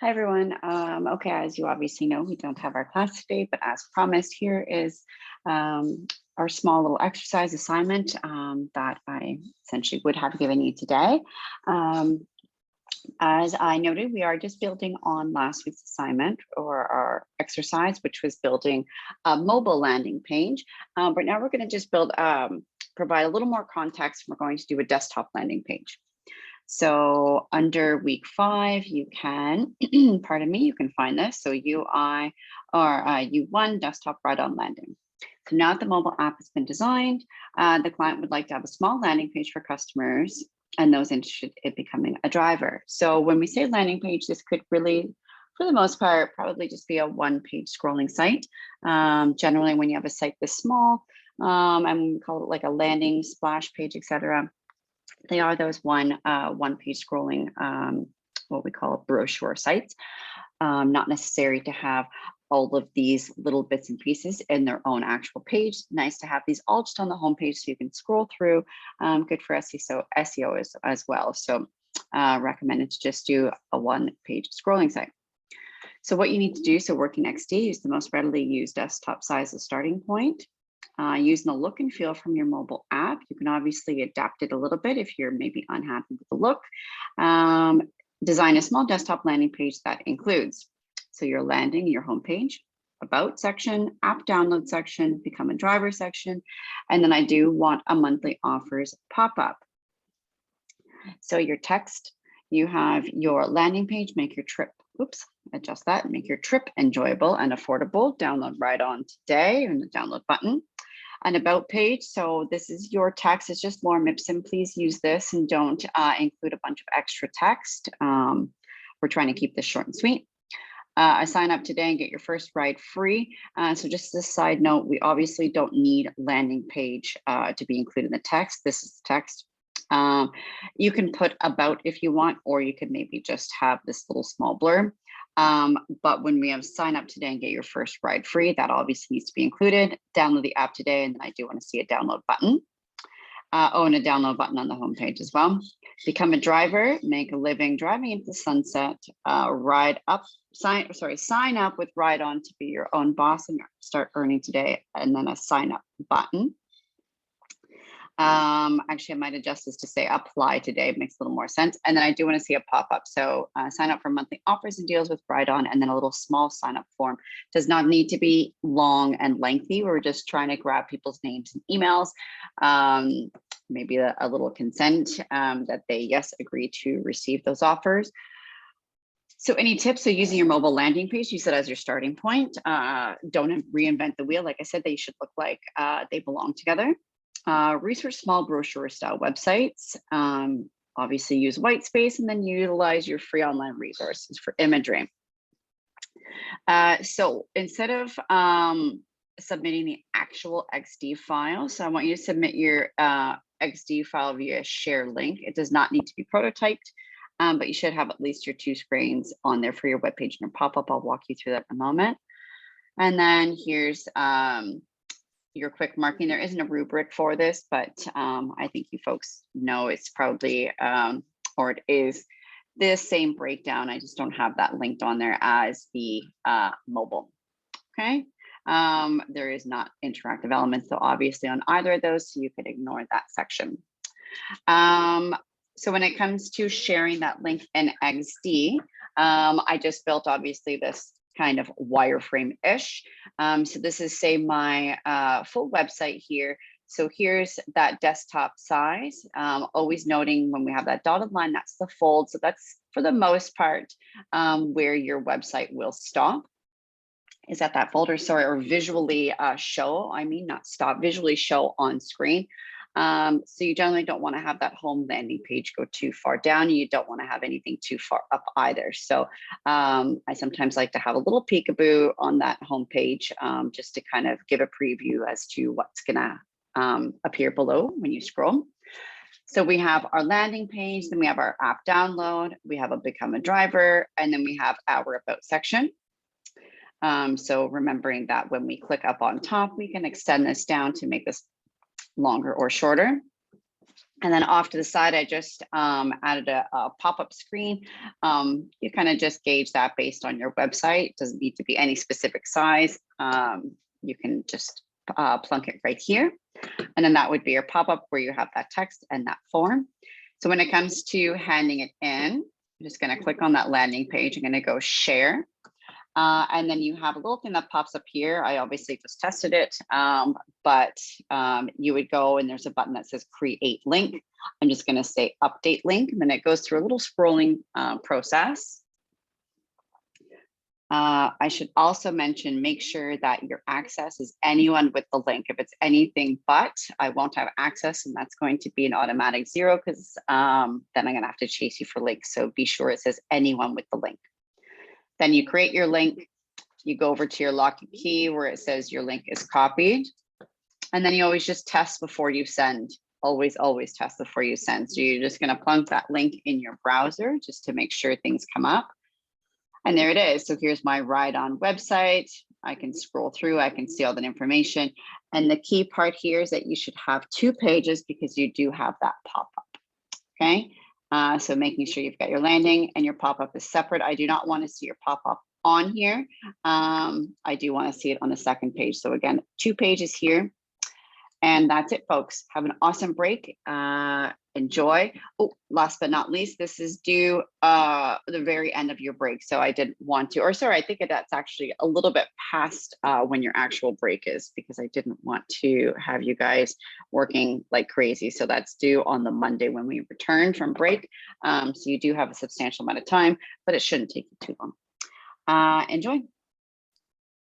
Hi, everyone. Okay, as you obviously know, we don't have our class today, but as promised, here is our small little exercise assignment that I essentially would have given you today. Um, as I noted, we are just building on last week's assignment or our exercise, which was building a mobile landing page. But now we're going to just provide a little more context. We're going to do a desktop landing page. So under week 5, you can, pardon me, you can find this. So UI or U1 desktop RideOn landing. So now that the mobile app has been designed, the client would like to have a small landing page for customers and those interested in becoming a driver. So when we say landing page, this could really, for the most part, probably just be a one-page scrolling site. Generally, when you have a site this small, and we call it like a landing splash page, etc. They are those one-page scrolling, what we call brochure sites. Not necessary to have all of these little bits and pieces in their own actual page. Nice to have these all just on the homepage so you can scroll through. Good for SEO as well. So recommended to just do a one-page scrolling site. So what you need to do, so working XD, use the most readily used desktop size as starting point. Using the look and feel from your mobile app. You can obviously adapt it a little bit if you're maybe unhappy with the look. Design a small desktop landing page that includes, so your landing, your homepage, about section, app download section, become a driver section, and then I do want a monthly offers pop-up. So your text, you have your landing page, make your trip, adjust that, make your trip enjoyable and affordable. Download RideOn today in the download button. An about page, so this is your text, it's just lorem ipsum. Please use this and don't include a bunch of extra text. We're trying to keep this short and sweet. I sign up today and get your first ride free. So just as a side note, we obviously don't need landing page to be included in the text. This is the text. You can put about if you want, or you could maybe just have this little small blurb. But when we have sign up today and get your first ride free, that obviously needs to be included. Download the app today, and then I do want to see a download button. And a download button on the homepage as well. Become a driver, make a living driving into the sunset, sign up with RideOn to be your own boss and start earning today, and then a sign up button. Actually, I might adjust this to say apply today. It makes a little more sense. And then I do want to see a pop-up. So sign up for monthly offers and deals with RideOn, and then a little small sign-up form. Does not need to be long and lengthy. We're just trying to grab people's names and emails. Maybe a little consent that they, yes, agree to receive those offers. So any tips? So using your mobile landing page, use it as your starting point. Don't reinvent the wheel. Like I said, they should look like they belong together. Research small brochure style websites. Obviously use white space and then utilize your free online resources for imagery. So instead of submitting the actual XD file, so I want you to submit your XD file via share link. It does not need to be prototyped, but you should have at least your 2 screens on there for your web page and your pop-up. I'll walk you through that in a moment. And then here's your quick marking. There isn't a rubric for this, but I think you folks know it's probably, or it is the same breakdown. I just don't have that linked on there as the mobile, okay? There is not interactive elements, so obviously on either of those, so you could ignore that section. So when it comes to sharing that link in XD, I just built obviously this kind of wireframe-ish. So this is, say, my full website here. So here's that desktop size, always noting when we have that dotted line, that's the fold. So that's, for the most part, where your website will stop, is at that folder, sorry, or visually show, I mean, not stop, visually show on screen. So you generally don't want to have that home landing page go too far down. You don't want to have anything too far up either. So I sometimes like to have a little peekaboo on that home page just to kind of give a preview as to what's going to appear below when you scroll. So we have our landing page, then we have our app download, we have a become a driver, and then we have our about section. So remembering that when we click up on top, we can extend this down to make this longer or shorter. And then off to the side, I just added a pop-up screen. You kind of just gauge that based on your website. It doesn't need to be any specific size. You can just plunk it right here. And then that would be your pop-up where you have that text and that form. So when it comes to handing it in, I'm just going to click on that landing page. I'm going to go share. And then you have a little thing that pops up here. I obviously just tested it, but you would go and there's a button that says create link. I'm just going to say update link, and then it goes through a little scrolling process. I should also mention, make sure that your access is anyone with the link. If it's anything but, I won't have access, and that's going to be an automatic 0 because then I'm going to have to chase you for links. So be sure it says anyone with the link. Then you create your link, you go over to your lock and key where it says your link is copied. And then you always just test before you send. Always, always test before you send. So you're just gonna plunk that link in your browser just to make sure things come up. And there it is. So here's my RideOn website. I can scroll through, I can see all that information. And the key part here is that you should have 2 pages because you do have that pop-up, okay? So making sure you've got your landing and your pop-up is separate. I do not want to see your pop-up on here. I do want to see it on the second page. So again, 2 pages here. And that's it, folks. Have an awesome break. Enjoy. Oh, last but not least, this is due the very end of your break. So I didn't want to, or sorry, I think that's actually a little bit past when your actual break is, because I didn't want to have you guys working like crazy. So that's due on the Monday when we return from break. So you do have a substantial amount of time, but it shouldn't take you too long. Enjoy.